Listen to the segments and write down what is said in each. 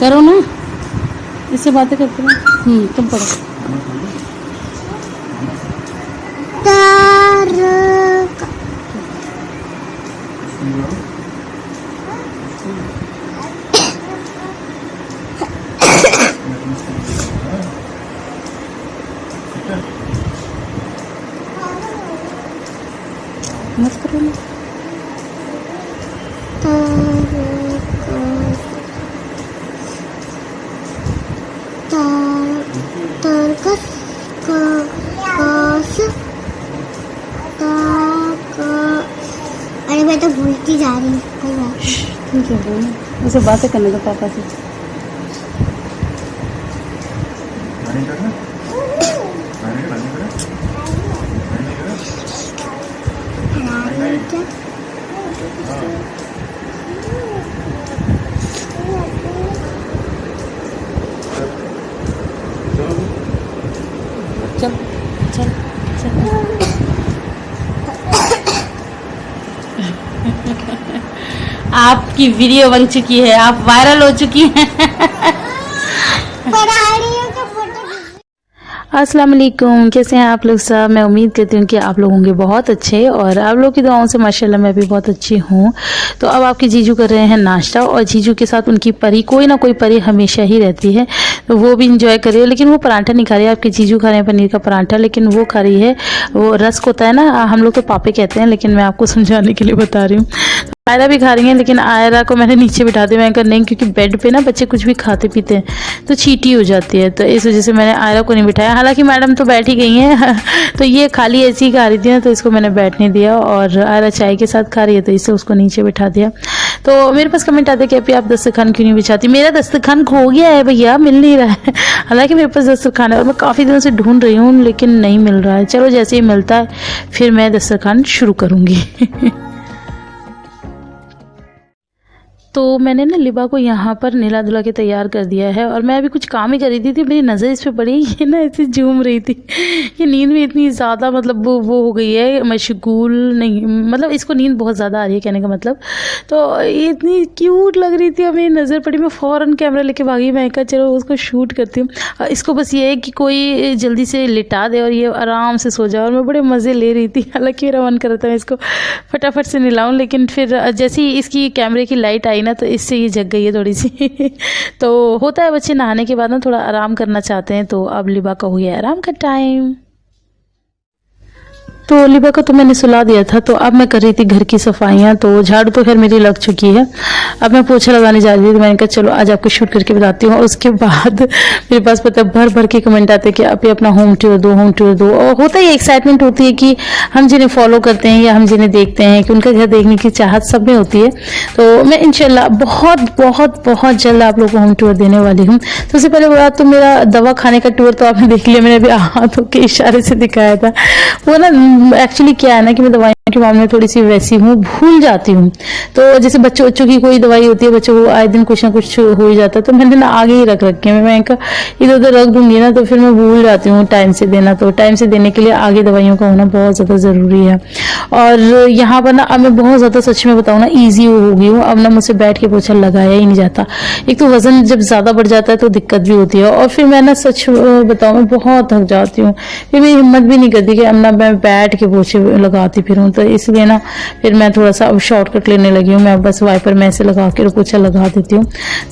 करो ना, इससे बातें करते रहो। तुम पढ़ो। मत करो ना। अरे मैं तो भूलती जा रही हूँ। ठीक है ना, उसे बातें करने दो पापा से। चल चल चल। आपकी वीडियो बन चुकी है, आप वायरल हो चुकी हैं। अस्सलाम वालेकुम, कैसे हैं आप लोग सब। मैं उम्मीद करती हूँ कि आप लोग होंगे बहुत अच्छे और आप लोग की दुआओं से माशाल्लाह मैं भी बहुत अच्छी हूँ। तो अब आपके जीजू कर रहे हैं नाश्ता और जीजू के साथ उनकी परी, कोई ना कोई परी हमेशा ही रहती है, तो वो भी इंजॉय कर रही है। लेकिन वो पराठा नहीं खा रही है, आपके जीजू खा रहे हैं पनीर का पराठा, लेकिन वो खा रही है वो रस्क होता है ना, हम लोग तो पापे कहते हैं, लेकिन मैं आपको समझाने के लिए बता रही हूँ। आयरा भी खा रही है, लेकिन आयरा को मैंने नीचे बिठा दिया। मैंने कहा नहीं, क्योंकि बेड पे ना बच्चे कुछ भी खाते पीते हैं तो चीटी हो जाती है, तो इस वजह से मैंने आयरा को नहीं बिठाया। हालांकि मैडम तो बैठ ही गई हैं तो ये खाली ऐसी ही खा रही थी ना, तो इसको मैंने बैठने दिया और आयरा चाय के साथ खा रही है, तो इससे उसको नीचे बिठा दिया। तो मेरे पास कमेंट आते कि अभी आप दस्तरखान क्यों नहीं बिछाती। मेरा दस्तरखान खो गया है भैया, मिल नहीं रहा है। हालांकि मेरे पास दस्तरखान है और मैं काफ़ी दिनों से ढूंढ रही हूँ, लेकिन नहीं मिल रहा है। चलो जैसे ही मिलता है फिर मैं दस्तरखान शुरू करूँगी। तो मैंने ना लिबा को यहाँ पर नहला धुला के तैयार कर दिया है और मैं अभी कुछ काम ही कर रही थी, मेरी नज़र इस पे पड़ी। ये ना ऐसे झूम रही थी, ये नींद में इतनी ज़्यादा मतलब वो हो गई है, मशगूल नहीं, मतलब इसको नींद बहुत ज़्यादा आ रही है कहने का मतलब। तो ये इतनी क्यूट लग रही थी, अब मेरी नज़र पड़ी, मैं फ़ौरन कैमरा लेके भागी। मैं कहा चलो उसको शूट करती हूँ। इसको बस ये है कि कोई जल्दी से लिटा दे और ये आराम से सो जाए, और मैं बड़े मज़े ले रही थी। हालांकि मेरा मन कर रहा था मैं इसको फटाफट से नहलाऊँ, लेकिन फिर जैसे ही इसकी कैमरे की लाइट आई ना, तो इससे ये जग गई है थोड़ी सी। तो होता है बच्चे नहाने के बाद ना थोड़ा आराम करना चाहते हैं, तो अब लिबा का हो गया आराम का टाइम। तो लिबा को तो मैंने सुला दिया था, तो अब मैं कर रही थी घर की सफाइयाँ। तो झाड़ू तो खैर मेरी लग चुकी है, अब मैं पोछा लगाने जा रही थी। तो मैंने कहा चलो आज आपको शूट करके बताती हूँ। और उसके बाद मेरे पास पता भर भर के कमेंट आते हैं कि आप अपना होम टूर दो, होम टूर दो। और होता ही एक्साइटमेंट होती है कि हम जिन्हें फॉलो करते हैं या हम जिन्हें देखते हैं कि उनका घर देखने की चाहत सब में होती है। तो मैं इंशाल्लाह बहुत बहुत बहुत जल्द आप लोगों को होम टूर देने वाली हूँ। सबसे पहले बात तो मेरा दवा खाने का टूर तो आपने देख लिया, मैंने अभी हाथों के इशारे से दिखाया था। वो ना एक्चुअली क्या है ना कि मैं दवाइयों के मामले में थोड़ी सी वैसी हूँ, भूल जाती हूँ। तो जैसे बच्चों की कोई दवाई होती है, बच्चों को आए दिन कुछ ना कुछ हो ही जाता है, तो मैंने ना आगे ही रख रखे हैं। मैं इधर उधर रख दूंगी ना तो फिर मैं भूल जाती हूँ टाइम से देना। तो टाइम से देने के लिए आगे दवाइयों का होना बहुत ज़्यादा ज़रूरी है। और यहाँ पर ना अब मैं बहुत ज़्यादा सच में बताऊँ ना ईजी हो गई हूँ। अब ना मुझसे बैठ के पोछा लगाया ही नहीं जाता। एक तो वजन जब ज़्यादा बढ़ जाता है तो दिक्कत भी होती है, और फिर मैं ना सच बताऊँ मैं बहुत थक जाती हूँ, फिर मेरी हिम्मत भी नहीं करती कि अब ना मैं बैठ के पोछे लगाती फिरूँ। तो इसलिए ना फिर मैं थोड़ा सा अब शॉर्टकट लेने लगी हूँ। मैं बस वाइपर में ऐसे लगा के पोछा लगा देती हूँ,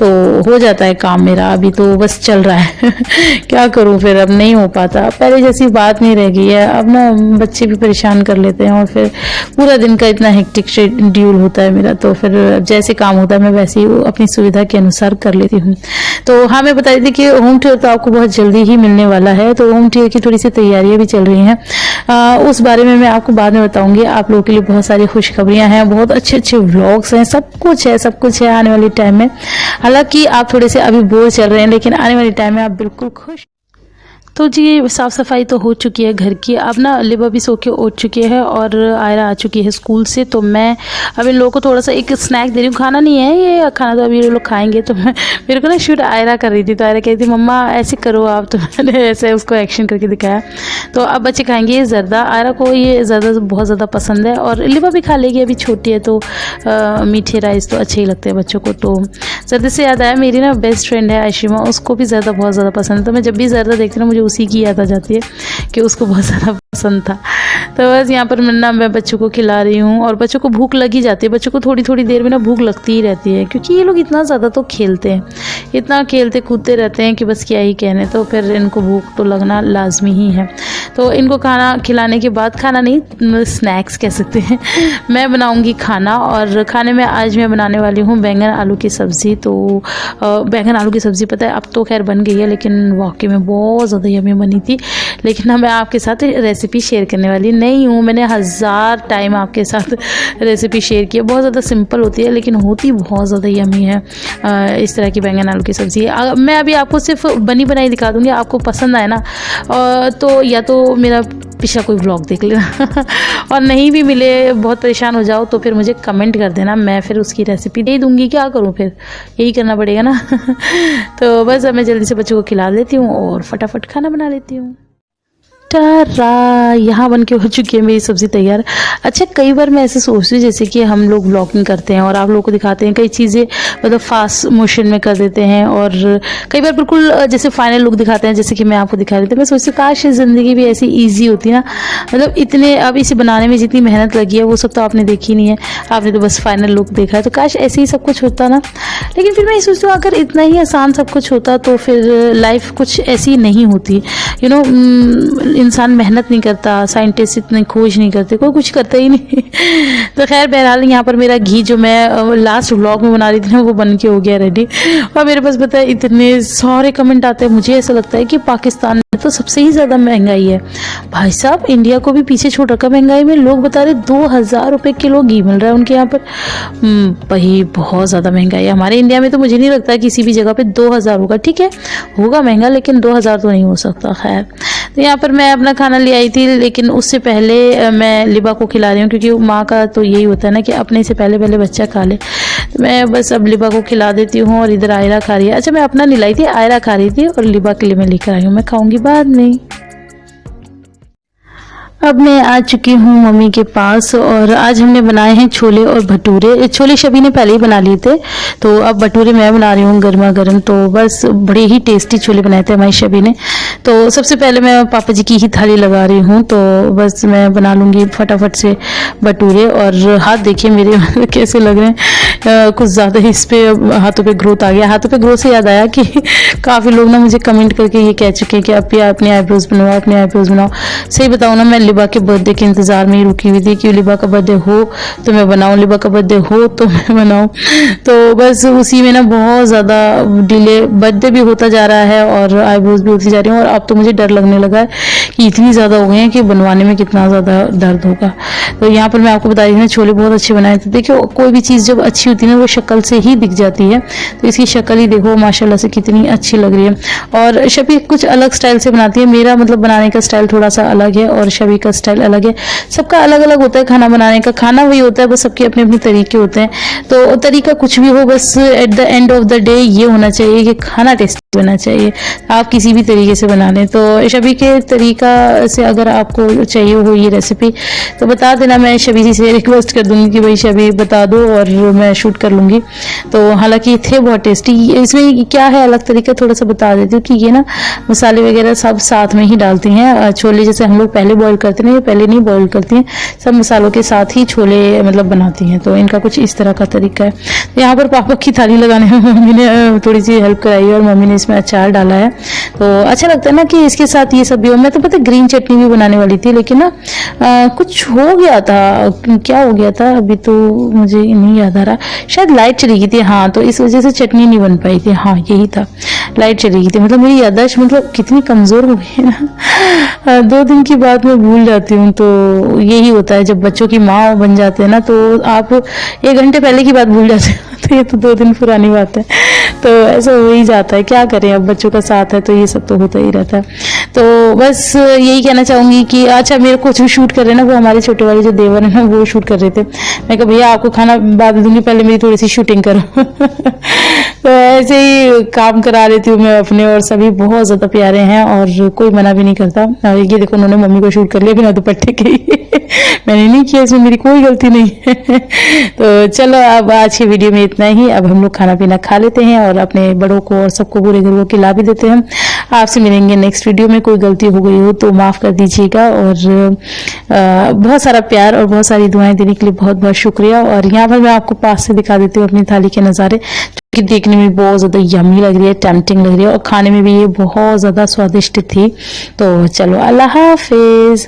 तो हो जाता है काम मेरा। अभी तो बस चल रहा है। क्या करूँ फिर, अब नहीं हो पाता, पहले जैसी बात नहीं रह गई है। अब ना बच्चे भी परेशान कर लेते हैं और फिर पूरा दिन का इतना हेक्टिक शेड्यूल होता है मेरा, तो फिर जैसे काम होता है मैं वैसे ही अपनी सुविधा के अनुसार कर लेती हूँ। तो हाँ, मैं बता रही थी कि होम टूर तो आपको बहुत जल्दी ही मिलने वाला है, तो होम टूर की थोड़ी सी तैयारियां भी चल रही हैं। उस बारे में मैं आपको बाद में बताऊंगी। आप लोगों के लिए बहुत सारी खुशखबरियां हैं, बहुत अच्छे अच्छे व्लॉग्स हैं, सब कुछ है आने वाले टाइम में। हालांकि आप थोड़े से अभी बोर चल रहे हैं, लेकिन आने वाले टाइम में आप बिल्कुल खुश। तो जी साफ़ सफाई तो हो चुकी है घर की। अब ना लिबा भी सो के उठ चुकी है और आयरा आ चुकी है स्कूल से। तो मैं अब इन लोगों को थोड़ा सा एक स्नैक दे रही हूँ। खाना नहीं है ये, खाना तो अभी ये लोग खाएंगे। तो मैं मेरे को ना शूट आयरा कर रही थी, तो आयरा कह रही थी मम्मा ऐसे करो आप, तो मैंने ऐसे उसको एक्शन करके दिखाया। तो अब बच्चे खाएंगे ये ज़र्दा। आयरा को ये ज़र्दा बहुत ज़्यादा पसंद है और लिबा भी खा लेगी, अभी छोटी है तो मीठे राइस तो अच्छे ही लगते हैं बच्चों को। तो ज़र्दे से याद आया, मेरी ना बेस्ट फ्रेंड है आयशिमा, उसको भी ज़र्दा बहुत ज़्यादा पसंद है। तो मैं जब भी ज़र्दा देखती हूँ ना मुझे उसी की याद आ जाती है कि उसको बहुत ज़्यादा पसंद था। तो बस यहाँ पर मैं बच्चों को खिला रही हूँ और बच्चों को भूख लगी जाती है। बच्चों को थोड़ी थोड़ी देर में ना भूख लगती ही रहती है, क्योंकि ये लोग इतना ज़्यादा तो खेलते हैं, इतना खेलते कूदते रहते हैं कि बस क्या ही कहने। तो फिर इनको भूख तो लगना लाजमी ही है। तो इनको खाना खिलाने के बाद, खाना नहीं स्नैक्स कह सकते हैं, मैं बनाऊँगी खाना। और खाने में आज मैं बनाने वाली हूँ बैंगन आलू की सब्ज़ी। तो बैंगन आलू की सब्ज़ी पता है अब तो खैर बन गई है, लेकिन वाकई में बहुत ज़्यादा यम्मी बनी थी। लेकिन ना मैं आपके साथ रेसिपी शेयर करने वाली नहीं हूँ। मैंने 1000 टाइम आपके साथ रेसिपी शेयर की है। बहुत ज़्यादा सिंपल होती है लेकिन होती बहुत ज़्यादा यम्मी है इस तरह की बैंगन आलू की सब्ज़ी। मैं अभी आपको सिर्फ बनी बनाई दिखा दूँगी, आपको पसंद आए ना तो या तो मेरा पिछला कोई व्लॉग देख लेना और नहीं भी मिले, बहुत परेशान हो जाओ तो फिर मुझे कमेंट कर देना, मैं फिर उसकी रेसिपी दे दूँगी। क्या करूँ फिर, यही करना पड़ेगा ना। तो बस अब मैं जल्दी से बच्चों को खिला देती हूँ और फटाफट खाना बना लेती हूँ। यहाँ बन के हो चुकी है मेरी सब्ज़ी तैयार। अच्छा, कई बार मैं ऐसे सोचती हूँ जैसे कि हम लोग व्लॉगिंग करते हैं और आप लोगों को दिखाते हैं कई चीज़ें, मतलब फास्ट मोशन में कर देते हैं और कई बार बिल्कुल जैसे फाइनल लुक दिखाते हैं, जैसे कि मैं आपको दिखा रही थी। मैं सोचती हूँ काश ज़िंदगी भी ऐसी ईजी होती ना, मतलब इतने अब इसे बनाने में जितनी मेहनत लगी है वो सब तो आपने देखी नहीं है, आपने तो बस फाइनल लुक देखा है। तो काश ऐसे ही सब कुछ होता ना। लेकिन फिर मैं सोचती हूँ अगर इतना ही आसान सब कुछ होता तो फिर लाइफ कुछ ऐसी नहीं होती। इंसान मेहनत नहीं करता, साइंटिस्ट इतनी खोज नहीं करते, कोई कुछ करता ही नहीं। तो खैर बहरहाल यहाँ पर मेरा घी जो मैं लास्ट व्लॉग में बना रही थी ना वो बन के हो गया रेडी। और मेरे पास पता है इतने सारे कमेंट आते हैं, मुझे ऐसा लगता है कि पाकिस्तान में तो सबसे ही ज़्यादा महंगाई है। भाई साहब, इंडिया को भी पीछे छोड़ रखा महंगाई में। लोग बता रहे 2000 रुपये किलो घी मिल रहा है उनके यहाँ पर। भाई बहुत ज़्यादा महंगाई है। हमारे इंडिया में तो मुझे नहीं लगता किसी भी जगह पे 2000 होगा। ठीक है होगा महंगा, लेकिन 2000 तो नहीं हो सकता। खैर, तो यहाँ पर मैं अपना खाना ले आई थी, लेकिन उससे पहले मैं लिबा को खिला रही हूँ, क्योंकि माँ का तो यही होता है ना कि अपने से पहले बच्चा खा ले। तो मैं बस अब लिबा को खिला देती हूँ और इधर आयरा खा रही है। अच्छा, मैं अपना नहीं लाई थी, आयरा खा रही थी और लिबा के लिए मैं लेकर आई हूँ, मैं खाऊंगी बाद में। अब मैं आ चुकी हूँ मम्मी के पास और आज हमने बनाए हैं छोले और भटूरे। छोले शबी ने पहले ही बना लिए थे, तो अब भटूरे मैं बना रही हूँ गर्मा गर्म। तो बस बड़े ही टेस्टी छोले बनाए थे हमारी शबी ने। तो सबसे पहले मैं पापा जी की ही थाली लगा रही हूँ, तो बस मैं बना लूँगी फटाफट से भटूरे। और हाथ देखिए मेरे कैसे लग रहे हैं, कुछ ज़्यादा ही इस पर हाथों पर ग्रोथ आ गया। हाथों पर ग्रोथ से याद आया कि काफ़ी लोग ना मुझे कमेंट करके ये कह चुके हैं कि आप अपने आईब्रोज बनवाओ, अपने आईब्रोज बनाओ। सही बताऊँ ना, मैं लिबा के बर्थडे के इंतज़ार में ही रुकी हुई थी कि लिबा का बर्थडे हो तो मैं बनाऊँ, लिबा का बर्थडे हो तो मैं बनाऊँ। तो बस उसी में ना बहुत ज़्यादा डिले, बर्थडे भी होता जा रहा है और आईब्रोज भी होती जा रही हैं। और अब तो मुझे डर लगने लगा है कि इतनी ज़्यादा हो गई हैं कि बनवाने में कितना ज़्यादा दर्द होगा। तो यहाँ पर मैं आपको बता रही हूँ छोले बहुत अच्छे बनाए थे। देखिए कोई भी चीज़ जब अच्छी होती है ना वो शक्ल से ही दिख जाती है। तो इसकी शक्ल ही देखो माशाल्लाह से कितनी अच्छी लग रही है। और शबी कुछ अलग स्टाइल से बनाती है। मेरा मतलब बनाने का स्टाइल थोड़ा सा अलग है और शबी का स्टाइल अलग है। सबका अलग अलग होता है खाना बनाने का। खाना वही होता है, बस सबके अपने अपने तरीके होते हैं। तो तरीका कुछ भी हो, बस at the end of the day ये होना चाहिए कि खाना टेस्टी बनना चाहिए। आप किसी भी तरीके से बना लें। तो शबी के तरीका से अगर आपको चाहिए हो ये रेसिपी तो बता देना, मैं शबी जी से रिक्वेस्ट कर दूंगी कि भाई शबी बता दो और मैं शूट कर लूँगी। तो हालांकि थे बहुत टेस्टी। इसमें क्या है अलग तरीका थोड़ा सा बता देती हूँ कि ये ना मसाले वगैरह सब साथ में ही डालती हैं। छोले जैसे हम लोग पहले बॉईल करते हैं, ये पहले नहीं बॉईल करती हैं, सब मसालों के साथ ही छोले मतलब बनाती हैं। तो इनका कुछ इस तरह का तरीका है। तो यहाँ पर पापा की थाली लगाने में मम्मी ने थोड़ी सी हेल्प कराई और मम्मी ने इसमें अचार डाला है। तो अच्छा लगता है ना कि इसके साथ ये सब भी हो। मैं तो पता ग्रीन चटनी भी बनाने वाली थी, लेकिन ना कुछ हो गया था, क्या हो गया था अभी तो मुझे नहीं याद आ रहा। शायद लाइट चली गई थी, हाँ, तो इस वजह से चटनी नहीं बन पाई थी। हाँ यही था, लाइट चली गई थी। मतलब मेरी याददाश्त मतलब कितनी कमज़ोर हो गई है ना, 2 दिन की बात मैं भूल जाती हूँ। तो यही होता है जब बच्चों की माँ बन जाते हैं ना, तो आप 1 घंटे पहले की बात भूल जाते हैं। तो ये तो 2 दिन पुरानी बात है। तो ऐसा हो ही जाता है, क्या करें, अब बच्चों का साथ है तो ये सब तो होता ही रहता है। तो बस यही कहना चाहूंगी कि अच्छा, मेरे को जो शूट कर रहे हैं ना वो हमारे छोटे वाले जो देवर है ना वो शूट कर रहे थे। मैं कहा भैया आपको खाना बाद में दूंगी, पहले मेरी थोड़ी सी शूटिंग करो। तो ऐसे ही काम करा लेती हूँ मैं अपने, और सभी बहुत ज्यादा प्यारे हैं और कोई मना भी नहीं करता। और ये देखो उन्होंने मम्मी को शूट कर लिया बिना दुपट्टे के ही। मैंने नहीं किया, इसमें मेरी कोई गलती नहीं है। तो चलो अब आज की वीडियो में इतना ही। अब हम लोग खाना पीना खा लेते हैं और अपने बड़ों को और सबको पूरे घर को खिला भी देते हैं। आपसे मिलेंगे नेक्स्ट वीडियो में। कोई गलती हो गई हो तो माफ कर दीजिएगा, और बहुत सारा प्यार और बहुत सारी दुआएं देने के लिए बहुत बहुत शुक्रिया। और यहाँ पर मैं आपको पास से दिखा देती हूँ अपनी थाली के नज़ारे, जो कि देखने में बहुत ज़्यादा यम्मी लग रही है, टेम्पटिंग लग रही है, और खाने में भी ये बहुत ज़्यादा स्वादिष्ट थी। तो चलो, अल्लाह हाफिज।